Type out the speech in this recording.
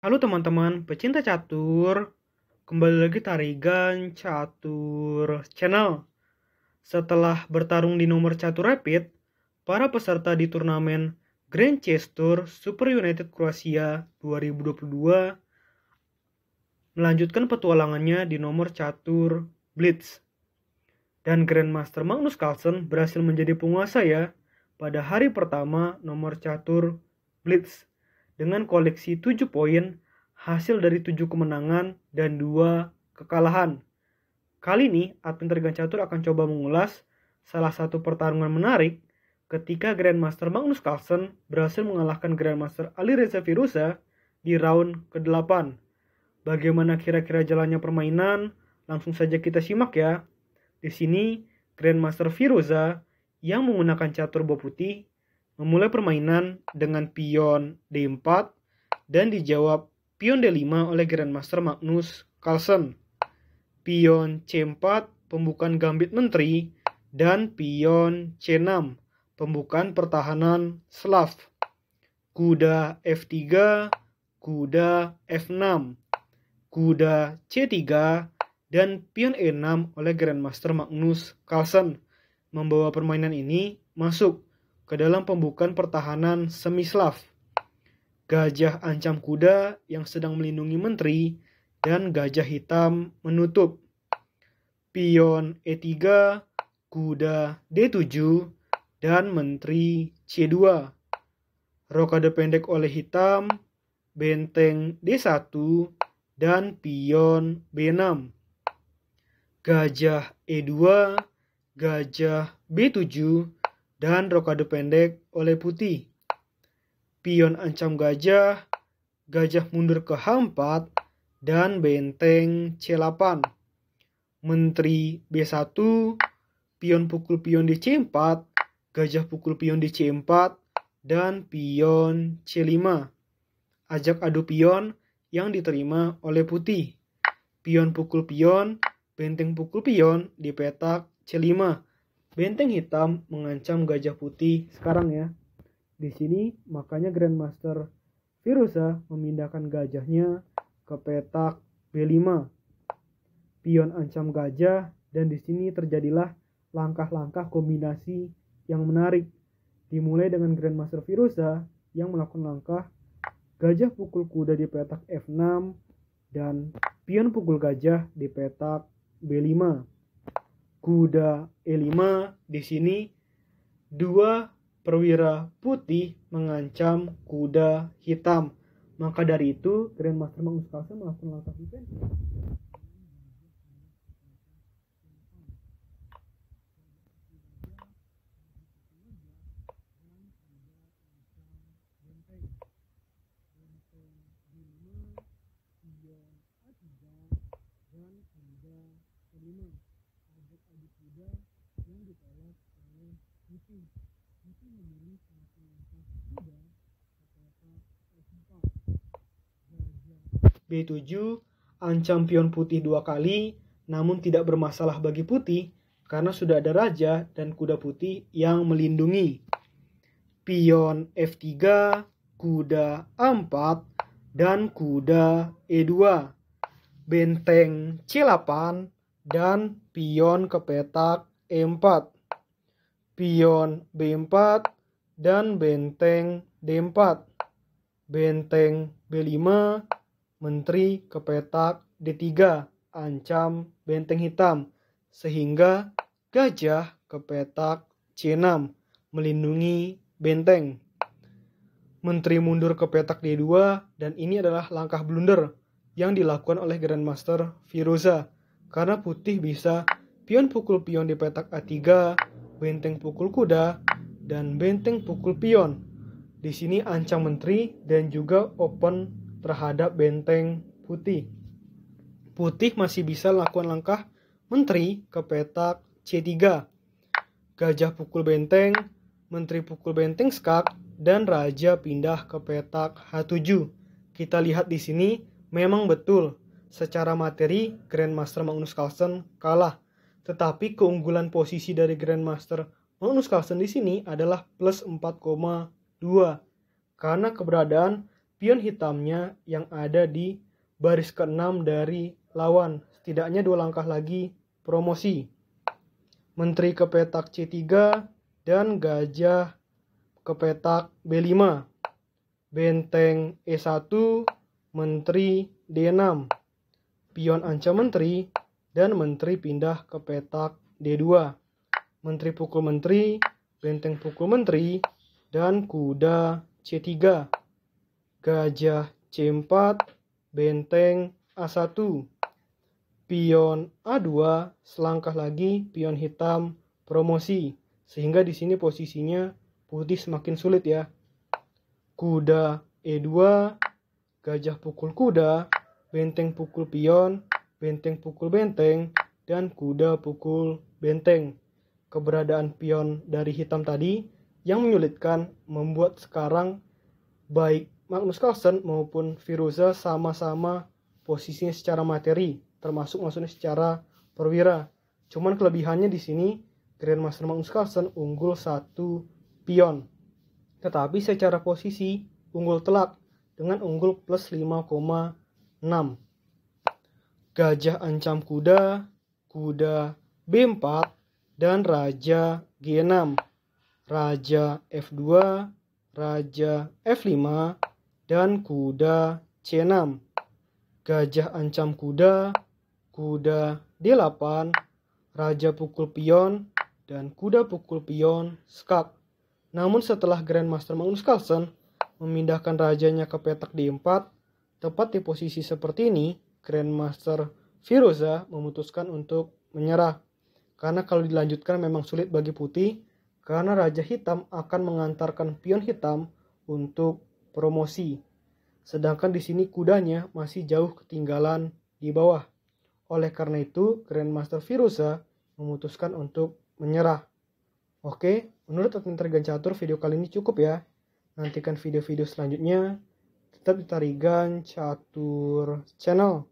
Halo teman-teman, pecinta catur. Kembali lagi Tarigan Catur Channel. Setelah bertarung di nomor catur rapid, para peserta di turnamen Grand Chess Tour Super United Kroasia 2022 melanjutkan petualangannya di nomor catur Blitz. Dan Grandmaster Magnus Carlsen berhasil menjadi penguasa ya pada hari pertama nomor catur Blitz dengan koleksi 7 poin hasil dari 7 kemenangan dan 2 kekalahan. Kali ini admin Tarigan Catur akan coba mengulas salah satu pertarungan menarik ketika Grandmaster Magnus Carlsen berhasil mengalahkan Grandmaster Alireza Firouzja di round ke-8. Bagaimana kira-kira jalannya permainan? Langsung saja kita simak ya. Di sini Grandmaster Firouzja yang menggunakan catur bola putih memulai permainan dengan pion D4 dan dijawab pion D5 oleh Grandmaster Magnus Carlsen. Pion C4 pembukaan gambit menteri dan pion C6 pembukaan pertahanan Slav. Kuda F3, kuda F6, kuda C3 dan pion E6 oleh Grandmaster Magnus Carlsen membawa permainan ini masuk ke dalam pembukaan pertahanan semi-Slav. Gajah ancam kuda yang sedang melindungi menteri dan gajah hitam menutup. Pion E3, kuda D7 dan menteri C2. Rokade pendek oleh hitam, benteng D1 dan pion B6. Gajah E2, gajah B7 dan rokade pendek oleh putih. Pion ancam gajah, gajah mundur ke H4 dan benteng C8. Menteri B1, pion pukul pion di C4, gajah pukul pion di C4 dan pion C5. Ajak adu pion yang diterima oleh putih. Pion pukul pion, benteng pukul pion di petak C5. Benteng hitam mengancam gajah putih sekarang ya. Di sini makanya Grandmaster Firouzja memindahkan gajahnya ke petak B5. Pion ancam gajah dan di sini terjadilah langkah-langkah kombinasi yang menarik. Dimulai dengan Grandmaster Firouzja yang melakukan langkah gajah pukul kuda di petak F6 dan pion pukul gajah di petak B5. Kuda E5 di sini dua perwira putih mengancam kuda hitam. Maka dari itu Grandmaster Magnus Carlsen melakukan langkah defensif. B7 ancam pion putih 2 kali, namun tidak bermasalah bagi putih karena sudah ada raja dan kuda putih yang melindungi. Pion F3, kuda A4 dan kuda E2. Benteng C8 dan pion ke petak E4. Pion B4 dan benteng D4. Benteng B5, menteri ke petak D3, ancam benteng hitam, sehingga gajah ke petak C6, melindungi benteng. Menteri mundur ke petak D2, dan ini adalah langkah blunder yang dilakukan oleh Grandmaster Firouzja, karena putih bisa pion pukul pion di petak A3, benteng pukul kuda, dan benteng pukul pion. Di sini ancam menteri dan juga open terhadap benteng putih. Putih masih bisa lakukan langkah menteri ke petak C3. Gajah pukul benteng, menteri pukul benteng skak, dan raja pindah ke petak H7. Kita lihat di sini memang betul secara materi Grandmaster Magnus Carlsen kalah. Tetapi keunggulan posisi dari Grandmaster Magnus Carlsen di sini adalah plus 4,2 karena keberadaan pion hitamnya yang ada di baris ke-6 dari lawan. Setidaknya 2 langkah lagi promosi. Menteri ke petak C3 dan gajah ke petak B5. Benteng E1, menteri D6. Pion ancam menteri dan menteri pindah ke petak D2. Menteri pukul menteri, benteng pukul menteri, dan kuda C3. Gajah C4, benteng A1. Pion A2, selangkah lagi pion hitam promosi. Sehingga di sini posisinya putih semakin sulit ya. Kuda E2, gajah pukul kuda, benteng pukul pion, benteng pukul benteng, dan kuda pukul benteng. Keberadaan pion dari hitam tadi yang menyulitkan membuat sekarang baik Magnus Carlsen maupun Firoza sama-sama posisinya secara materi, termasuk maksudnya secara perwira. Cuman kelebihannya di sini Grandmaster Magnus Carlsen unggul 1 pion. Tetapi secara posisi unggul telak dengan unggul plus 5,6. Gajah ancam kuda, kuda B4, dan raja G6. Raja F2, raja F5, dan kuda C6. Gajah ancam kuda, kuda D8, raja pukul pion, dan kuda pukul pion skak. Namun setelah Grandmaster Magnus Carlsen memindahkan rajanya ke petak D4, tepat di posisi seperti ini, Grandmaster Firoza memutuskan untuk menyerah. Karena kalau dilanjutkan memang sulit bagi putih, karena raja hitam akan mengantarkan pion hitam untuk promosi. Sedangkan di sini kudanya masih jauh ketinggalan di bawah. Oleh karena itu, Grandmaster Firoza memutuskan untuk menyerah. Oke, menurut admin Tarigan Catur video kali ini cukup ya. Nantikan video-video selanjutnya. Tetap di Tarigan Catur Channel.